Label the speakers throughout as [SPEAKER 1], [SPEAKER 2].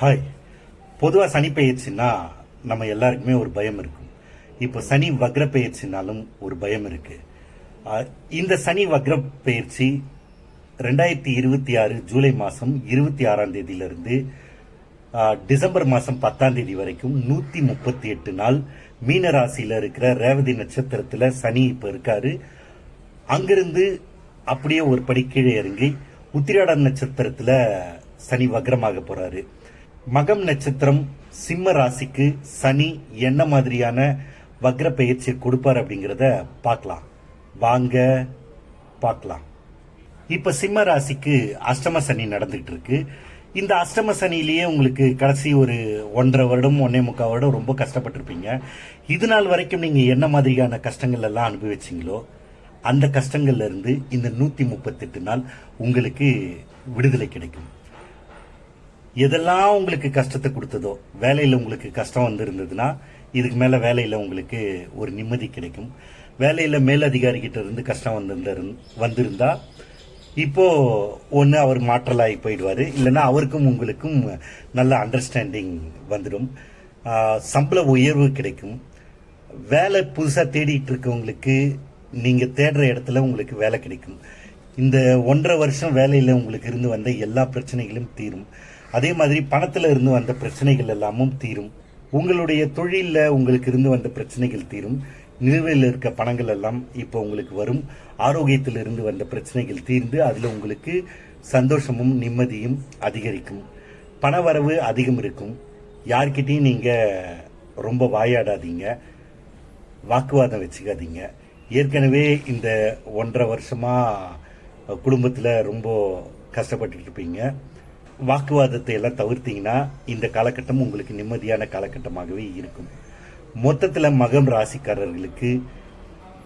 [SPEAKER 1] Hi. பொதுவாக சனி பெயர்ச்சின்னா நம்ம எல்லாருக்குமே ஒரு பயம் இருக்கும். இப்போ சனி வக்ர பெயர்ச்சினாலும் ஒரு பயம் இருக்கு. இந்த சனி வக்ர பெயர்ச்சி 2026 ஜூலை மாதம் 26ஆம் தேதியிலிருந்து டிசம்பர் மாதம் 10ஆம் தேதி வரைக்கும் 138 நாள் மீன ராசியில் இருக்கிற ரேவதி நட்சத்திரத்தில் சனி இப்போ இருக்காரு. அங்கிருந்து அப்படியே ஒரு படி கீழே இறங்கி உத்திராடம் நட்சத்திரத்தில் சனி வக்ரமாக போறாரு. மகம் நட்சத்திரம் சிம்ம ராசிக்கு சனி என்ன மாதிரியான வக்ர பெயர்ச்சி கொடுப்பார் அப்படிங்கிறத பார்க்கலாம். வாங்க பார்க்கலாம். இப்ப சிம்ம ராசிக்கு அஷ்டம சனி நடந்துட்டு இருக்கு. இந்த அஷ்டம சனிலேயே உங்களுக்கு கடைசி ஒரு 1.5 வருடம் 1.25 வருடம் ரொம்ப கஷ்டப்பட்டிருப்பீங்க. இது நாள் வரைக்கும் நீங்க என்ன மாதிரியான கஷ்டங்கள் எல்லாம் அனுபவிச்சீங்களோ அந்த கஷ்டங்கள்ல இருந்து இந்த 138 நாள் உங்களுக்கு விடுதலை கிடைக்கும். எதெல்லாம் உங்களுக்கு கஷ்டத்தை கொடுத்ததோ, வேலையில் உங்களுக்கு கஷ்டம் வந்திருந்ததுன்னா இதுக்கு மேல வேலையில் உங்களுக்கு ஒரு நிம்மதி கிடைக்கும். வேலையில் மேலதிகாரிகிட்ட இருந்து கஷ்டம் வந்திருந்தா இப்போ ஒன்று அவர் மாற்றலாகி போயிடுவாரு, இல்லைன்னா அவருக்கும் உங்களுக்கும் நல்ல அண்டர்ஸ்டாண்டிங் வந்துடும். சம்பள உயர்வு கிடைக்கும். வேலை புதுசாக தேடிட்டு இருக்கவங்களுக்கு நீங்க தேடுற இடத்துல உங்களுக்கு வேலை கிடைக்கும். இந்த 1.5 வருஷம் வேலையில் உங்களுக்கு இருந்து வந்த எல்லா பிரச்சனைகளும் தீரும். அதே மாதிரி பணத்துல இருந்து வந்த பிரச்சனைகள் எல்லாமும் தீரும். உங்களுடைய தொழில உங்களுக்கு இருந்து வந்த பிரச்சனைகள் தீரும். நிலுவையில் இருக்க பணங்கள் எல்லாம் இப்போ உங்களுக்கு வரும். ஆரோக்கியத்தில் இருந்து வந்த பிரச்சனைகள் தீர்ந்து அதுல உங்களுக்கு சந்தோஷமும் நிம்மதியும் அதிகரிக்கும். பணவரவு அதிகம் இருக்கும். யார்கிட்டையும் நீங்க ரொம்ப வாயாடாதீங்க, வாக்குவாதம் வச்சுக்காதீங்க. ஏற்கனவே இந்த 1.5 வருஷமா குடும்பத்துல ரொம்ப கஷ்டப்பட்டு இருப்பீங்க. வாக்குவாதத்தை எல்லாம் தவிர்த்தீங்கன்னா இந்த காலகட்டம் உங்களுக்கு நிம்மதியான காலகட்டமாகவே இருக்கும். மொத்தத்தில் மகம் ராசிக்காரர்களுக்கு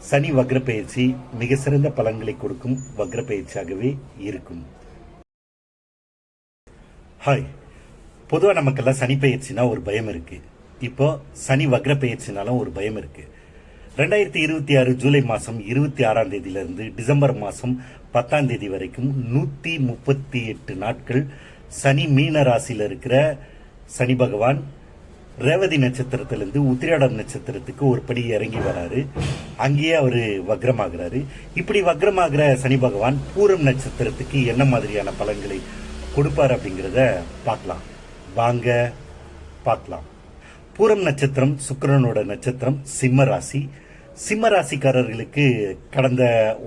[SPEAKER 1] சனி வக்ர பயிற்சி மிக சிறந்த பலன்களை கொடுக்கும் வக்ர பயிற்சியாகவே இருக்கும். ஹாய். பொதுவாக நமக்கெல்லாம் சனி பயிற்சினா ஒரு பயம் இருக்கு. இப்போ சனி வக்ர பயிற்சினாலும் ஒரு பயம் இருக்கு. 2026 ஜூலை மாதம் 26ஆம் தேதியிலிருந்து டிசம்பர் மாதம் 10ஆம் தேதி வரைக்கும் 138 நாட்கள் சனி மீன ராசியில் இருக்கிற சனி பகவான் ரேவதி நட்சத்திரத்திலிருந்து உத்திராடம் நட்சத்திரத்துக்கு ஒரு படி இறங்கி வராரு. அங்கேயே அவரு வக்ரமாகிறாரு. இப்படி வக்ரமாகிற சனி பகவான் பூரம் நட்சத்திரத்துக்கு என்ன மாதிரியான பலன்களை கொடுப்பார் அப்படிங்கிறத பார்க்கலாம். வாங்க பார்க்கலாம். பூரம் நட்சத்திரம் சுக்கிரனோட நட்சத்திரம். சிம்ம ராசி. சிம்ம ராசிக்காரர்களுக்கு கடந்த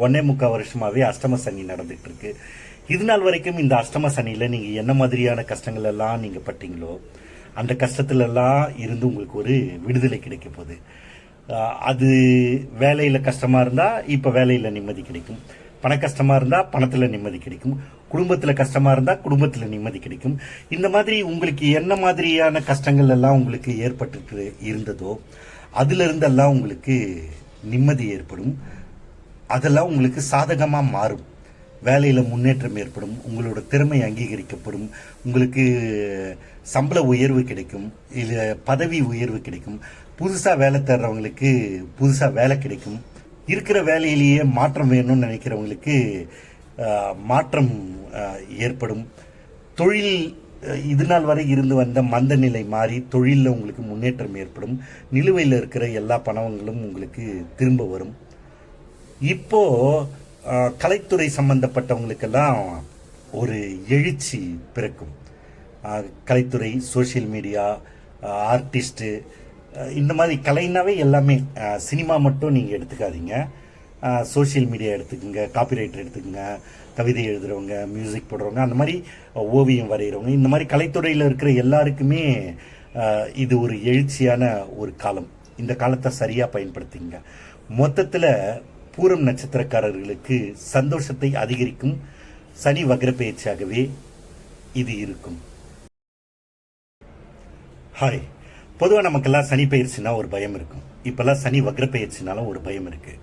[SPEAKER 1] 1.25 வருஷமாவே அஷ்டம சனி நடந்துட்டு இருக்கு. இது நாள் வரைக்கும் இந்த அஷ்டம சனியில நீங்க என்ன மாதிரியான கஷ்டங்கள் எல்லாம் நீங்க பட்டீங்களோ அந்த கஷ்டத்துல எல்லாம் இருந்து உங்களுக்கு ஒரு விடுதலை கிடைக்க போகுது. அது வேலையில கஷ்டமா இருந்தா இப்ப வேலையில நிம்மதி கிடைக்கும். பண கஷ்டமா இருந்தா பணத்துல நிம்மதி கிடைக்கும். குடும்பத்துல கஷ்டமா இருந்தா குடும்பத்துல நிம்மதி கிடைக்கும். இந்த மாதிரி உங்களுக்கு என்ன மாதிரியான கஷ்டங்கள் எல்லாம் உங்களுக்கு ஏற்பட்டு இருந்ததோ அதுல இருந்தெல்லாம் உங்களுக்கு நிம்மதி ஏற்படும். அதெல்லாம் உங்களுக்கு சாதகமா மாறும். வேலையில முன்னேற்றம் ஏற்படும். உங்களோட திறமை அங்கீகரிக்கப்படும். உங்களுக்கு சம்பள உயர்வு கிடைக்கும். இல்ல பதவி உயர்வு கிடைக்கும். புதுசா வேலை தேடுறவங்களுக்கு புதுசா வேலை கிடைக்கும். இருக்கிற வேலையிலேயே மாற்றம் வேணும்னு நினைக்கிறவங்களுக்கு மாற்றம் ஏற்படும். தொழில் இது நாள் வரை இருந்து வந்த மந்த நிலை மாறி தொழிலில் உங்களுக்கு முன்னேற்றம் ஏற்படும். நிலுவையில் இருக்கிற எல்லா பணங்களும் உங்களுக்கு திரும்ப வரும். இப்போ கலைத்துறை சம்பந்தப்பட்டவங்களுக்கெல்லாம் ஒரு எழுச்சி பிறக்கும். கலைத்துறை, சோசியல் மீடியா, ஆர்டிஸ்ட்டு, இந்த மாதிரி கலைனாவே எல்லாமே. சினிமா மட்டும் நீங்கள் எடுத்துக்காதீங்க. சோசியல் மீடியா எடுத்துக்கோங்க, காப்பிரைட்டர் எடுத்துக்கோங்க, கவிதை எழுதுறவங்க, மியூசிக் போடுறவங்க, அந்த மாதிரி ஓவியம் வரைகிறவங்க, இந்த மாதிரி கலைத்துறையில் இருக்கிற எல்லாருக்குமே இது ஒரு எழுச்சியான ஒரு காலம். இந்த காலத்தை சரியாக பயன்படுத்திங்க. மொத்தத்தில் பூரம் நட்சத்திரக்காரர்களுக்கு சந்தோஷத்தை அதிகரிக்கும் சனி வக்ர பயிற்சியாகவே இது இருக்கும். ஹாய். பொதுவாக நமக்கெல்லாம் சனி பயிற்சினா ஒரு பயம் இருக்கும். இப்பெல்லாம் சனி வக்ர பயிற்சினாலும் ஒரு பயம் இருக்கு.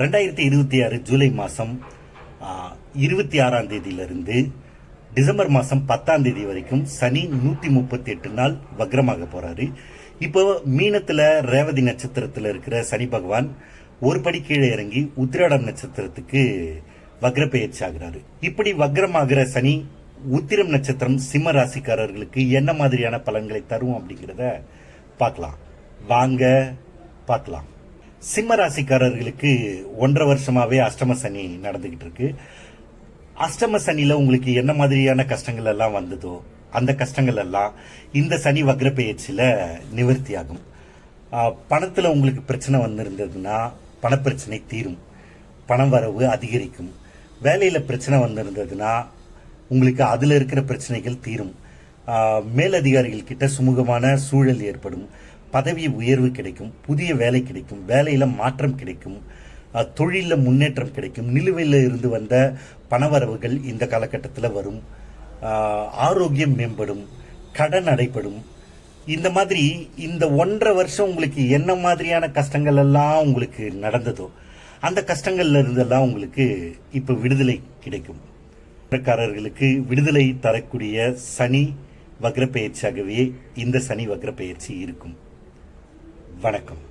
[SPEAKER 1] 2026 ஜூலை மாதம் 26ஆம் தேதியிலிருந்து டிசம்பர் மாதம் 10ஆம் தேதி வரைக்கும் சனி 138 நாள் வக்ரமாக போறாரு. இப்போ மீனத்துல ரேவதி நட்சத்திரத்தில் இருக்கிற சனி பகவான் ஒரு படி கீழே இறங்கி உத்திராடம் நட்சத்திரத்துக்கு வக்ர பெயர்ச்சி ஆகிறாரு. இப்படி வக்ரமாகிற சனி உத்திரம் நட்சத்திரம் சிம்ம ராசிக்காரர்களுக்கு என்ன மாதிரியான பலன்களை தரும் அப்படிங்கிறத பார்க்கலாம். வாங்க பார்க்கலாம். சிம்ம ராசிக்காரர்களுக்கு 1.5 வருஷமாவே அஷ்டம சனி நடந்துகிட்டு இருக்கு. அஷ்டம சனியில உங்களுக்கு என்ன மாதிரியான கஷ்டங்கள் எல்லாம் வந்ததோ அந்த கஷ்டங்கள் எல்லாம் இந்த சனி வக்ர பெயர்ச்சியில நிவர்த்தி ஆகும். பணத்துல உங்களுக்கு பிரச்சனை வந்திருந்ததுன்னா பணப்பிரச்சனை தீரும், பணம் வரவு அதிகரிக்கும். வேலையில பிரச்சனை வந்திருந்ததுன்னா உங்களுக்கு அதுல இருக்கிற பிரச்சனைகள் தீரும். மேலதிகாரிகள் கிட்ட சுமூகமான சூழல் ஏற்படும், பதவி உயர்வு கிடைக்கும், புதிய வேலை கிடைக்கும், வேலையில மாற்றம் கிடைக்கும், தொழில முன்னேற்றம் கிடைக்கும், நிலுவையில் இருந்து வந்த பணவரவுகள் இந்த காலகட்டத்தில் வரும், ஆரோக்கியம் மேம்படும், கடன் அடைப்படும். இந்த மாதிரி இந்த 1.5 வருஷம் உங்களுக்கு என்ன மாதிரியான கஷ்டங்கள் எல்லாம் உங்களுக்கு நடந்ததோ அந்த கஷ்டங்கள்ல இருந்தெல்லாம் உங்களுக்கு இப்ப விடுதலை கிடைக்கும். காரர்களுக்கு விடுதலை தரக்கூடிய சனி வக்ர பெயர்ச்சியாகவே இந்த சனி வக்ர பெயர்ச்சி இருக்கும். வணக்கம்.